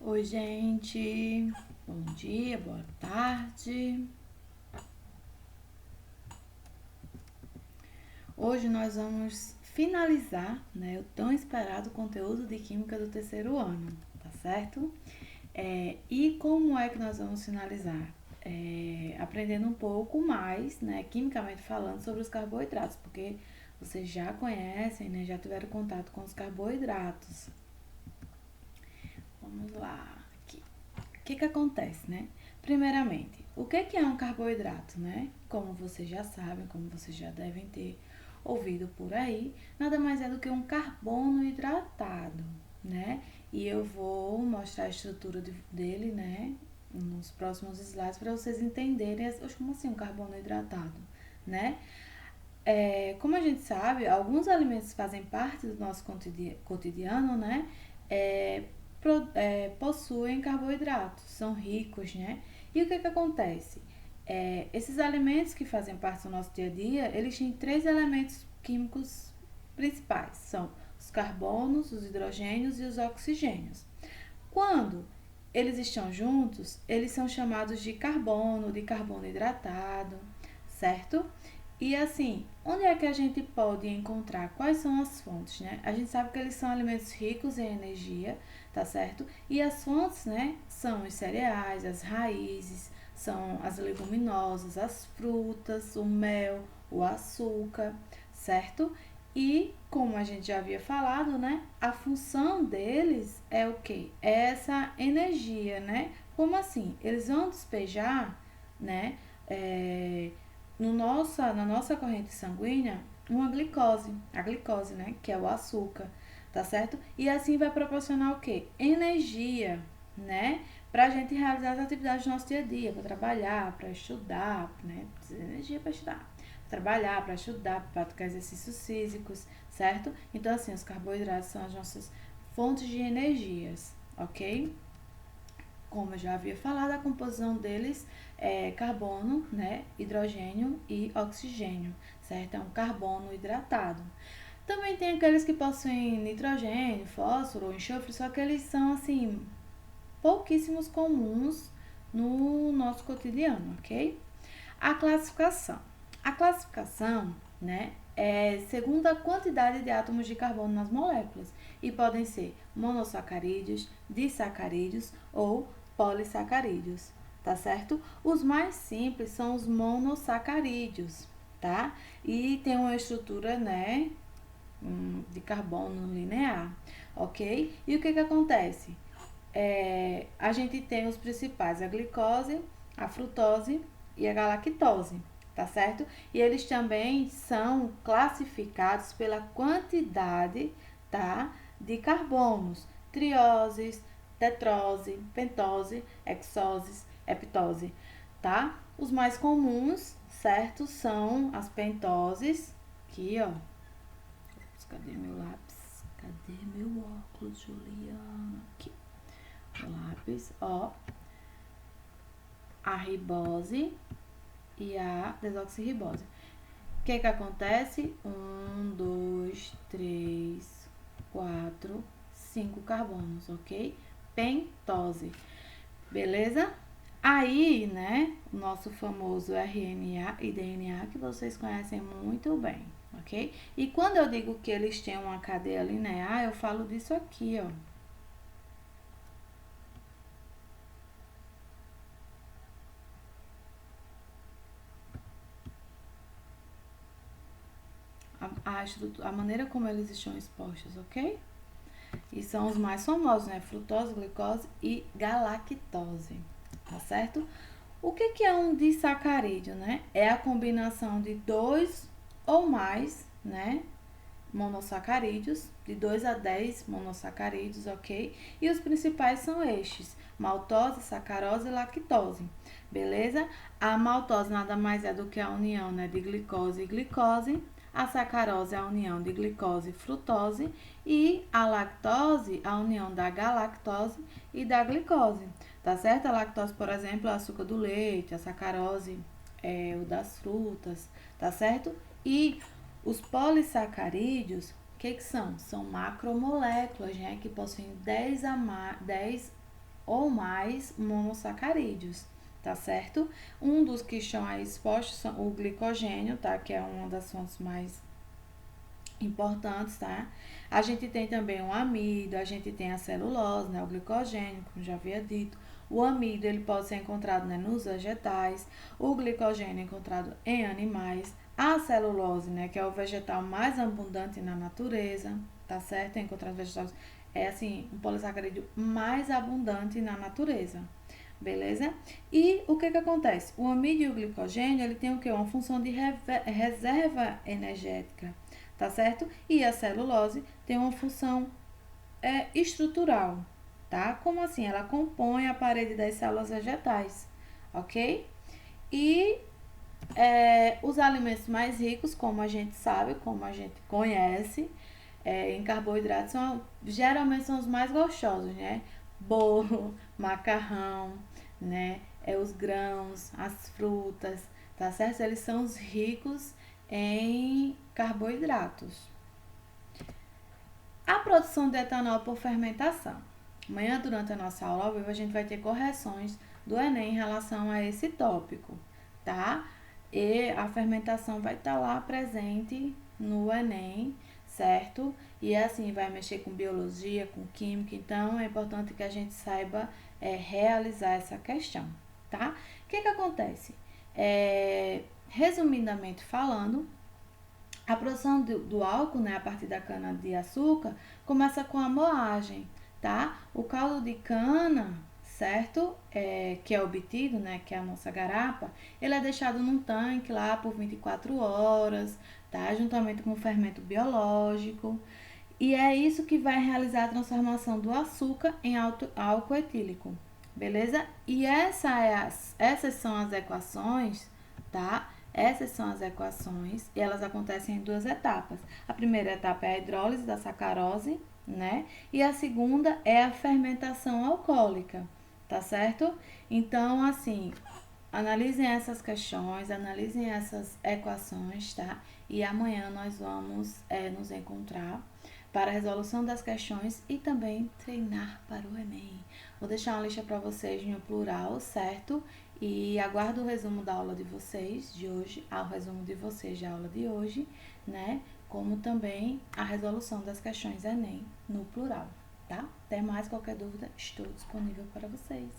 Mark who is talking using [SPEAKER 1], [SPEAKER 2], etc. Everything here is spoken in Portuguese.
[SPEAKER 1] Oi, gente. Bom dia, boa tarde. Hoje nós vamos finalizar, o tão esperado conteúdo de Química do terceiro ano, tá certo? E como é que nós vamos finalizar? Aprendendo um pouco mais, quimicamente falando, sobre os carboidratos, porque vocês já conhecem, já tiveram contato com os carboidratos. Vamos lá. Aqui. O que acontece, né? Primeiramente, o que é um carboidrato, né? Como vocês já sabem, como vocês já devem ter ouvido por aí, nada mais é do que um carbono hidratado, né? E eu vou mostrar a estrutura dele, né? Nos próximos slides para vocês entenderem como assim um carbono hidratado, né? Como a gente sabe, alguns alimentos fazem parte do nosso cotidiano, né? É, possuem carboidratos, são ricos, né? E o que acontece? Esses alimentos que fazem parte do nosso dia a dia, eles têm três elementos químicos principais, são os carbonos, os hidrogênios e os oxigênios. Quando eles estão juntos, eles são chamados de carbono hidratado, certo? E assim, onde é que a gente pode encontrar? Quais são as fontes, né? A gente sabe que eles são alimentos ricos em energia, tá certo? E as fontes, né, são os cereais, as raízes, são as leguminosas, as frutas, o mel, o açúcar, certo? E como a gente já havia falado, né, a função deles é o quê? É essa energia, né? Como assim? Eles vão despejar, né, no na nossa corrente sanguínea, uma glicose, a glicose, né, que é o açúcar, tá certo? E assim vai proporcionar o quê? Energia, né, pra gente realizar as atividades do nosso dia a dia, para trabalhar, para estudar, né, precisa de energia para estudar, trabalhar, para estudar, para praticar exercícios físicos, certo? Então, assim, os carboidratos são as nossas fontes de energias, ok? Como eu já havia falado, a composição deles é carbono, né, hidrogênio e oxigênio, certo? É um carbono hidratado. Também tem aqueles que possuem nitrogênio, fósforo ou enxofre, só que eles são, assim, pouquíssimos comuns no nosso cotidiano, ok? A classificação. A classificação, né, é segundo a quantidade de átomos de carbono nas moléculas e podem ser monossacarídeos, disacarídeos ou polissacarídeos, tá certo? Os mais simples são os monossacarídeos, tá? E tem uma estrutura, né, de carbono linear, ok? E o que acontece? A gente tem os principais, a glicose, a frutose e a galactose, tá certo? E eles também são classificados pela quantidade, tá, de carbonos, trioses, tetrose, pentose, hexose, heptose, tá? Os mais comuns, certo, são as pentoses, aqui, ó. Cadê meu lápis? Cadê meu óculos, Juliana? Aqui. Lápis, ó, a ribose e a desoxirribose. O que acontece? 5 carbonos, ok? Pentose, beleza? Aí, né, o nosso famoso RNA e DNA que vocês conhecem muito bem, ok? E quando eu digo que eles têm uma cadeia linear, eu falo disso aqui, ó. A maneira como eles estão expostos, ok? E são os mais famosos, né? Frutose, glicose e galactose, tá certo? O que é um disacarídeo, né? É a combinação de dois ou mais, né? Monossacarídeos, de 2 a 10 monossacarídeos, ok? E os principais são estes: maltose, sacarose e lactose, beleza? A maltose nada mais é do que a união, né, de glicose e glicose. A sacarose é a união de glicose e frutose. E a lactose, a união da galactose e da glicose, tá certo? A lactose, por exemplo, é o açúcar do leite, a sacarose é o das frutas, tá certo? E os polissacarídeos, o que são? São macromoléculas, né, que possuem 10 ou mais monossacarídeos, tá certo? Um dos que estão aí expostos são o glicogênio, tá? Que é uma das fontes mais importantes, tá? A gente tem também o amido, a gente tem a celulose, né? O glicogênio, como já havia dito. O amido, ele pode ser encontrado, né, nos vegetais. O glicogênio é encontrado em animais. A celulose, né, que é o vegetal mais abundante na natureza, tá certo? É encontrado vegetais, é assim, um polissacarídeo mais abundante na natureza. Beleza? E o que acontece? O amido e o glicogênio, ele tem o quê? Uma função de reserva energética, tá certo? E a celulose tem uma função estrutural, tá? Como assim? Ela compõe a parede das células vegetais, ok? E os alimentos mais ricos, como a gente sabe, como a gente conhece, em carboidratos, geralmente são os mais gostosos, né? Bolo, macarrão, né? Os grãos, as frutas, tá certo? Eles são os ricos em carboidratos. A produção de etanol por fermentação. Amanhã, durante a nossa aula ao vivo, a gente vai ter correções do Enem em relação a esse tópico, tá? E a fermentação vai estar lá presente no Enem, certo? E assim, vai mexer com biologia, com química, então é importante que a gente saiba realizar essa questão, tá? O que acontece? Resumidamente falando, a produção do álcool, né, a partir da cana de açúcar, começa com a moagem, tá? O caldo de cana, certo? Que é obtido, né, que é a nossa garapa, ele é deixado num tanque lá por 24 horas, tá? Juntamente com o fermento biológico. E é isso que vai realizar a transformação do açúcar em álcool etílico, beleza? E essas são as equações, tá? Essas são as equações e elas acontecem em duas etapas. A primeira etapa é a hidrólise da sacarose, né? E a segunda é a fermentação alcoólica, tá certo? Então, assim, analisem essas questões, analisem essas equações, tá? E amanhã nós vamos nos encontrar para a resolução das questões e também treinar para o Enem. Vou deixar uma lista para vocês no plural, certo? E aguardo o resumo da aula de vocês de hoje, ao resumo de vocês da aula de hoje, né? Como também a resolução das questões Enem no plural, tá? Até mais, qualquer dúvida, estou disponível para vocês.